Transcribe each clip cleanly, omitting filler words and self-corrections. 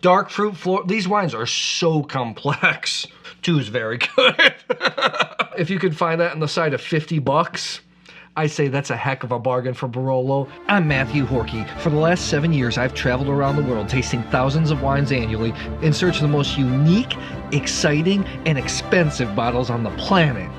Dark fruit floor. These wines are so complex. 2 is very good. If you could find that on the side of 50 bucks, I say that's a heck of a bargain for Barolo. I'm Matthew Horkey. For the last 7 years, I've traveled around the world tasting thousands of wines annually in search of the most unique, exciting, and expensive bottles on the planet.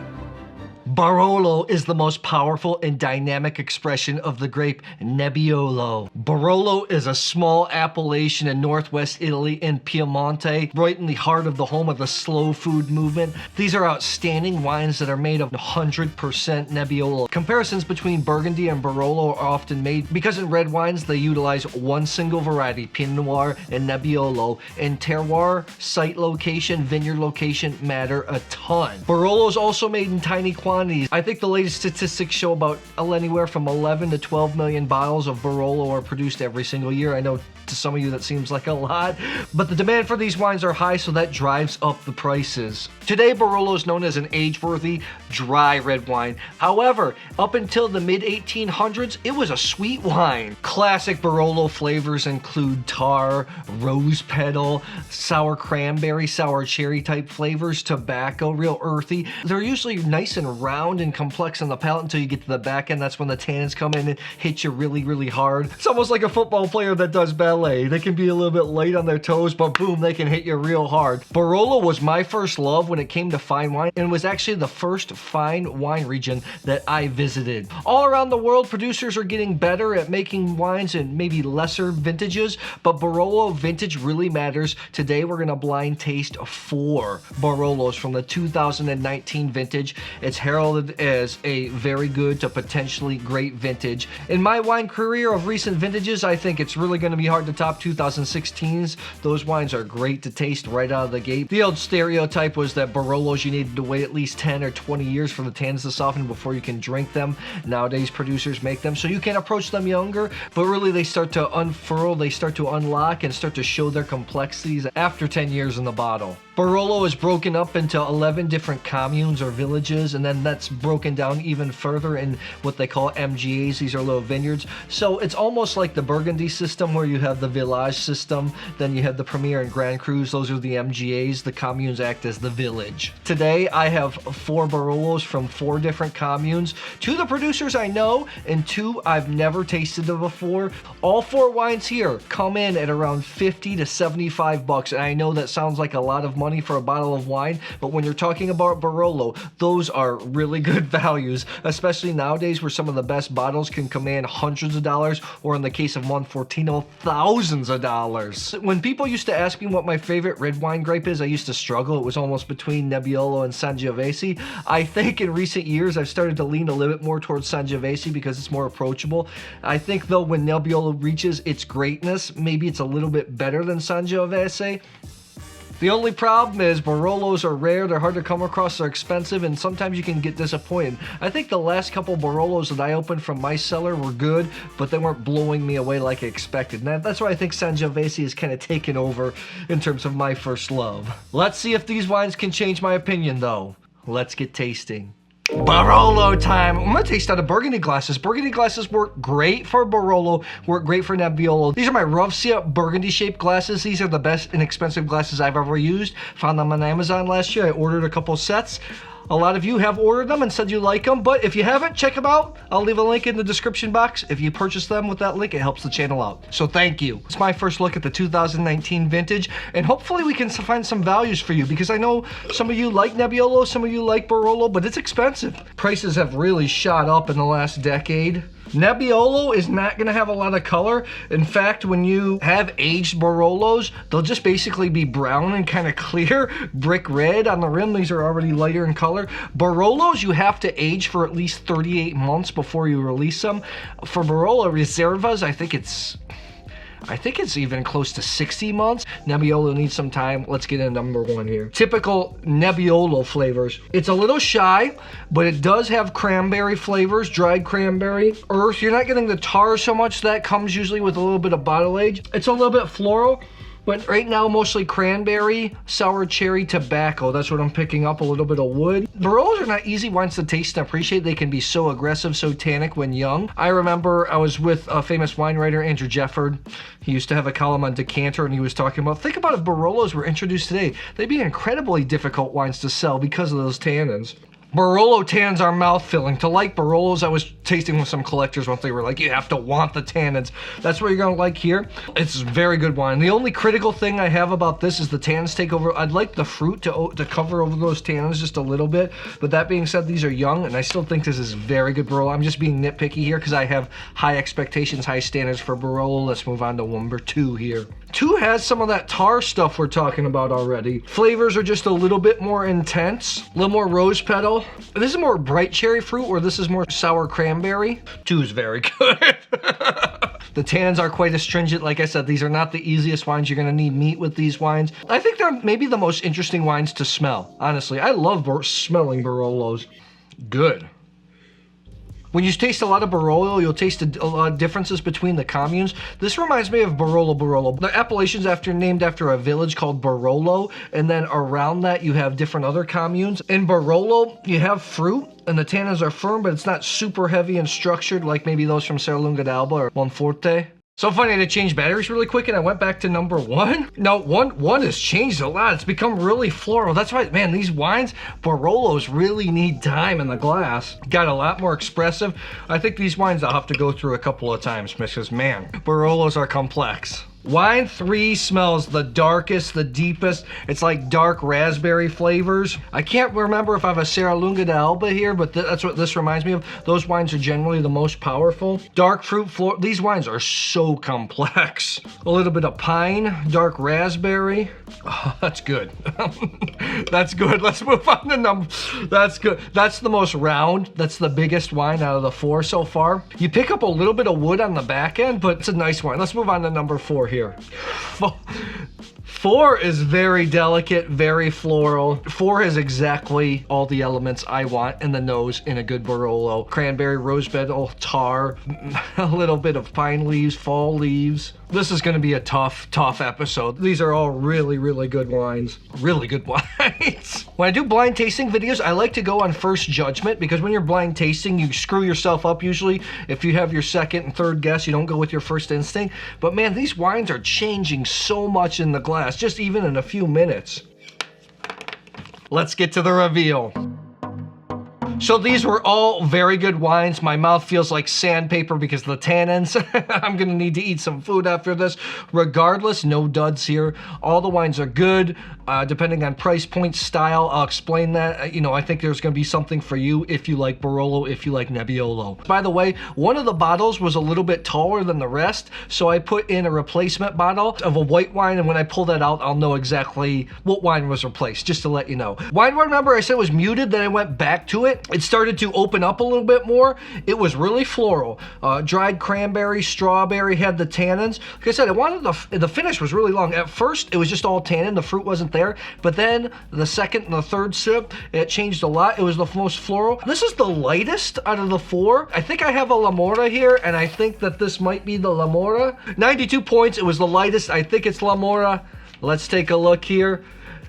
Barolo is the most powerful and dynamic expression of the grape Nebbiolo. Barolo is a small appellation in northwest Italy in Piemonte, right in the heart of the home of the slow food movement. These are outstanding wines that are made of 100% Nebbiolo. Comparisons between Burgundy and Barolo are often made because in red wines they utilize one single variety, Pinot Noir and Nebbiolo, and terroir, site location, vineyard location matter a ton. Barolo is also made in tiny quantities. I think the latest statistics show about anywhere from 11 to 12 million bottles of Barolo are produced every single year. I know to some of you that seems like a lot, but the demand for these wines are high, so that drives up the prices. Today, Barolo is known as an age-worthy, dry red wine. However, up until the mid-1800s, it was a sweet wine. Classic Barolo flavors include tar, rose petal, sour cranberry, sour cherry type flavors, tobacco, real earthy. They're usually nice and round and complex on the palate until you get to the back end. That's when the tannins come in and hit you really, really hard. It's almost like a football player that does ballet. They can be a little bit light on their toes, but boom, they can hit you real hard. Barolo was my first love when it came to fine wine, and was actually the first fine wine region that I visited. All around the world, producers are getting better at making wines in maybe lesser vintages, but Barolo vintage really matters. Today, we're gonna blind taste 4 Barolos from the 2019 vintage. It's heralded as a very good to potentially great vintage. In my wine career of recent vintages, I think it's really gonna be hard to top 2016s. Those wines are great to taste right out of the gate. The old stereotype was that Barolos, you needed to wait at least 10 or 20 years for the tannins to soften before you can drink them. Nowadays, producers make them so you can approach them younger, but really they start to unfurl, they start to unlock and start to show their complexities after 10 years in the bottle. Barolo is broken up into 11 different communes or villages, and then that's broken down even further in what they call MGAs. These are little vineyards. So it's almost like the Burgundy system where you have the village system, then you have the Premier and Grand Crus. Those are the MGAs. The communes act as the village. Today, I have 4 Barolos from 4 different communes. 2 of the producers I know, and 2 I've never tasted them before. All 4 wines here come in at around 50 to 75 bucks, and I know that sounds like a lot of money for a bottle of wine, but when you're talking about Barolo, those are really good values, especially nowadays where some of the best bottles can command hundreds of dollars, or in the case of Monfortino, thousands of dollars. When people used to ask me what my favorite red wine grape is, I used to struggle. It was almost between Nebbiolo and Sangiovese. I think in recent years I've started to lean a little bit more towards Sangiovese because it's more approachable. I think though when Nebbiolo reaches its greatness, maybe it's a little bit better than Sangiovese. The only problem is Barolos are rare, they're hard to come across, they're expensive, and sometimes you can get disappointed. I think the last couple Barolos that I opened from my cellar were good, but they weren't blowing me away like I expected. And that's why I think Sangiovese is kind of taken over in terms of my first love. Let's see if these wines can change my opinion though. Let's get tasting. Barolo time. I'm gonna taste out of Burgundy glasses. Burgundy glasses work great for Barolo, work great for Nebbiolo. These are my Rovsya Burgundy shaped glasses. These are the best inexpensive glasses I've ever used. Found them on Amazon last year. I ordered a couple sets. A lot of you have ordered them and said you like them, but if you haven't, check them out. I'll leave a link in the description box. If you purchase them with that link, it helps the channel out. So thank you. It's my first look at the 2019 vintage, and hopefully we can find some values for you, because I know some of you like Nebbiolo, some of you like Barolo, but it's expensive. Prices have really shot up in the last decade. Nebbiolo is not going to have a lot of color. In fact, when you have aged Barolos, they'll just basically be brown and kind of clear, brick red on the rim. These are already lighter in color. Barolos, you have to age for at least 38 months before you release them. For Barolo Reservas, I think it's even close to 60 months. Nebbiolo needs some time. Let's get into number 1 here. Typical Nebbiolo flavors. It's a little shy, but it does have cranberry flavors, dried cranberry, earth. You're not getting the tar so much. That comes usually with a little bit of bottle age. It's a little bit floral. But right now, mostly cranberry, sour cherry, tobacco. That's what I'm picking up, a little bit of wood. Barolos are not easy wines to taste and appreciate. They can be so aggressive, so tannic when young. I remember I was with a famous wine writer, Andrew Jefford. He used to have a column on Decanter, and he was talking about, think about if Barolos were introduced today. They'd be incredibly difficult wines to sell because of those tannins. Barolo tannins are mouth-filling. To like Barolos, I was tasting with some collectors once. They were like, you have to want the tannins. That's what you're gonna like here. It's very good wine. The only critical thing I have about this is the tannins take over. I'd like the fruit to cover over those tannins just a little bit. But that being said, these are young, and I still think this is very good Barolo. I'm just being nitpicky here because I have high expectations, high standards for Barolo. Let's move on to number 2 here. 2 has some of that tar stuff we're talking about already. Flavors are just a little bit more intense, a little more rose petal. This is more bright cherry fruit, or this is more sour cranberry. 2 is very good. The tannins are quite astringent. Like I said, these are not the easiest wines. You're gonna need meat with these wines. I think they're maybe the most interesting wines to smell, honestly. I love smelling Barolos. Good. When you taste a lot of Barolo, you'll taste a lot of differences between the communes. This reminds me of Barolo. The appellation's named after a village called Barolo, and then around that you have different other communes. In Barolo, you have fruit, and the tannins are firm, but it's not super heavy and structured like maybe those from Serralunga d'Alba or Monforte. So funny, I had to change batteries really quick, and I went back to number 1. No, one has changed a lot. It's become really floral. That's right, man, these wines, Barolos, really need time in the glass. Got a lot more expressive. I think these wines I'll have to go through a couple of times because, man, Barolos are complex. Wine 3 smells the darkest, the deepest. It's like dark raspberry flavors. I can't remember if I have a Serralunga d'Alba here, but that's what this reminds me of. Those wines are generally the most powerful. Dark fruit, these wines are so complex. A little bit of pine, dark raspberry. Oh, that's good. That's good. Let's move on to number. That's good. That's the most round. That's the biggest wine out of the 4 so far. You pick up a little bit of wood on the back end, but it's a nice wine. Let's move on to number 4 here. 4 is very delicate, very floral. 4 has exactly all the elements I want in the nose in a good Barolo. Cranberry, rose petal, tar, a little bit of pine leaves, fall leaves. This is going to be a tough episode. These are all really, really good wines. Really good wines. When I do blind tasting videos, I like to go on first judgment, because when you're blind tasting, you screw yourself up usually. If you have your second and third guess, you don't go with your first instinct. But man, these wines are changing so much in the glass, just even in a few minutes. Let's get to the reveal. So these were all very good wines. My mouth feels like sandpaper because of the tannins. I'm gonna need to eat some food after this. Regardless, no duds here. All the wines are good, depending on price point, style. I'll explain that. You know, I think there's gonna be something for you if you like Barolo, if you like Nebbiolo. By the way, one of the bottles was a little bit taller than the rest, so I put in a replacement bottle of a white wine, and when I pull that out, I'll know exactly what wine was replaced, just to let you know. Wine, remember I said was muted, then I went back to it. It started to open up a little bit more. It was really floral. Dried cranberry, strawberry, had the tannins. Like I said, I wanted the finish was really long. At first, it was just all tannin. The fruit wasn't there. But then the second and the third sip, it changed a lot. It was the most floral. This is the lightest out of the 4. I think I have a La Morra here, and I think that this might be the La Morra. 92 points. It was the lightest. I think it's La Morra. Let's take a look here.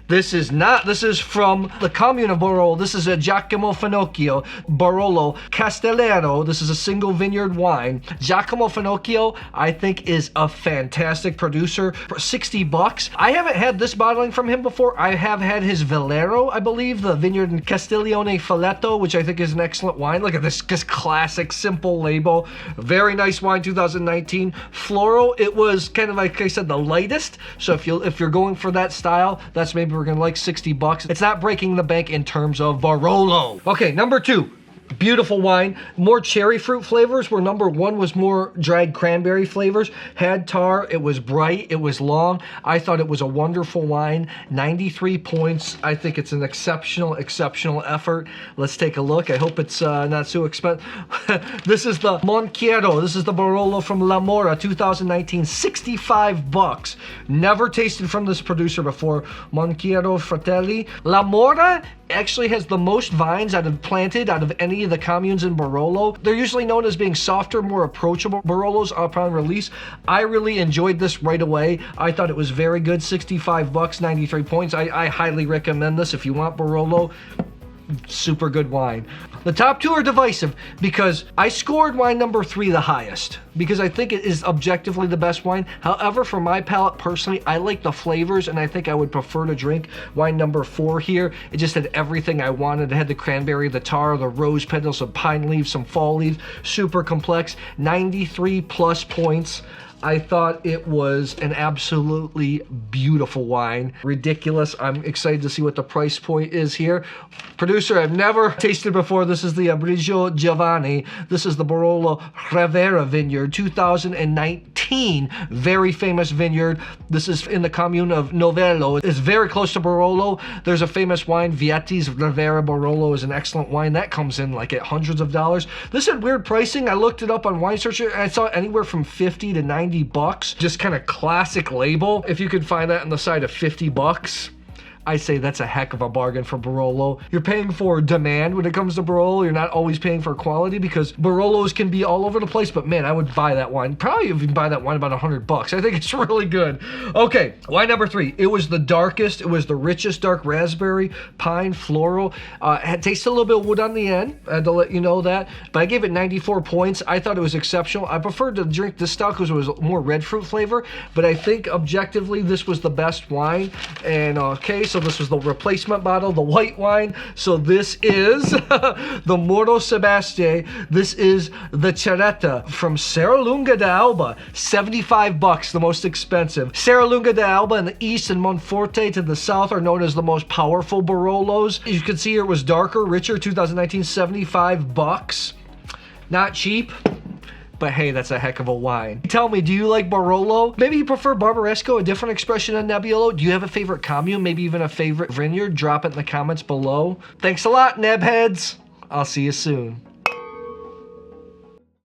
This is not, this is from the commune of Barolo. This is a Giacomo Fennochio, Barolo, Castellero. This is a single vineyard wine. Giacomo Fennochio, I think, is a fantastic producer. For $60. I haven't had this bottling from him before. I have had his Valero, I believe, the vineyard in Castiglione Folletto, which I think is an excellent wine. Look at this, just classic, simple label. Very nice wine, 2019. Floral, it was kind of like I said, the lightest. So if you're going for that style, that's maybe we're gonna like $60. It's not breaking the bank in terms of Barolo. Okay, number 2. Beautiful wine. More cherry fruit flavors, where number 1 was more dried cranberry flavors. Had tar, it was bright, it was long. I thought it was a wonderful wine. 93 points. I think it's an exceptional effort. Let's take a look. I hope it's not so expensive. This is the Monchiero. This is the Barolo from La Morra, 2019. $65. Never tasted from this producer before. Monchiero Fratelli. La Morra actually has the most vines planted out of any any of the communes in Barolo. They're usually known as being softer, more approachable Barolos upon release. I really enjoyed this right away. I thought it was very good. 65 bucks, 93 points. I highly recommend this if you want Barolo. Super good wine. The top two are divisive because I scored wine number 3 the highest because I think it is objectively the best wine. However, for my palate personally, I like the flavors and I think I would prefer to drink wine number 4 here. It just had everything I wanted. It had the cranberry, the tar, the rose petals, some pine leaves, some fall leaves. Super complex. 93 plus points. I thought it was an absolutely beautiful wine. Ridiculous. I'm excited to see what the price point is here. Producer, I've never tasted before. This is the Abrigo Giovanni. This is the Barolo Ravera vineyard, 2019. Very famous vineyard. This is in the commune of Novello. It's very close to Barolo. There's a famous wine, Vietti's Ravera Barolo is an excellent wine. That comes in like at hundreds of dollars. This had weird pricing. I looked it up on Wine Searcher and I saw anywhere from 50 to 90 bucks. Just kind of classic label. If you could find that on the side of 50 bucks, I say that's a heck of a bargain for Barolo. You're paying for demand when it comes to Barolo. You're not always paying for quality because Barolos can be all over the place, but man, I would buy that wine. Probably even buy that wine about 100 bucks. I think it's really good. Okay, wine number 3. It was the darkest. It was the richest dark raspberry, pine, floral. Had tasted a little bit of wood on the end. I had to let you know that, but I gave it 94 points. I thought it was exceptional. I preferred to drink this style because it was more red fruit flavor, but I think objectively this was the best wine. And okay, so this was the replacement bottle, the white wine. So this is the Morra Sebaste. This is the Ceretta from Serralunga d'Alba. 75 bucks, the most expensive. Serralunga d'Alba in the east and Monforte to the south are known as the most powerful Barolos. You can see here it was darker, richer, 2019, 75 bucks. Not cheap. But hey, that's a heck of a wine. Tell me, do you like Barolo? Maybe you prefer Barbaresco, a different expression on Nebbiolo? Do you have a favorite commune, maybe even a favorite vineyard? Drop it in the comments below. Thanks a lot, Nebheads. I'll see you soon.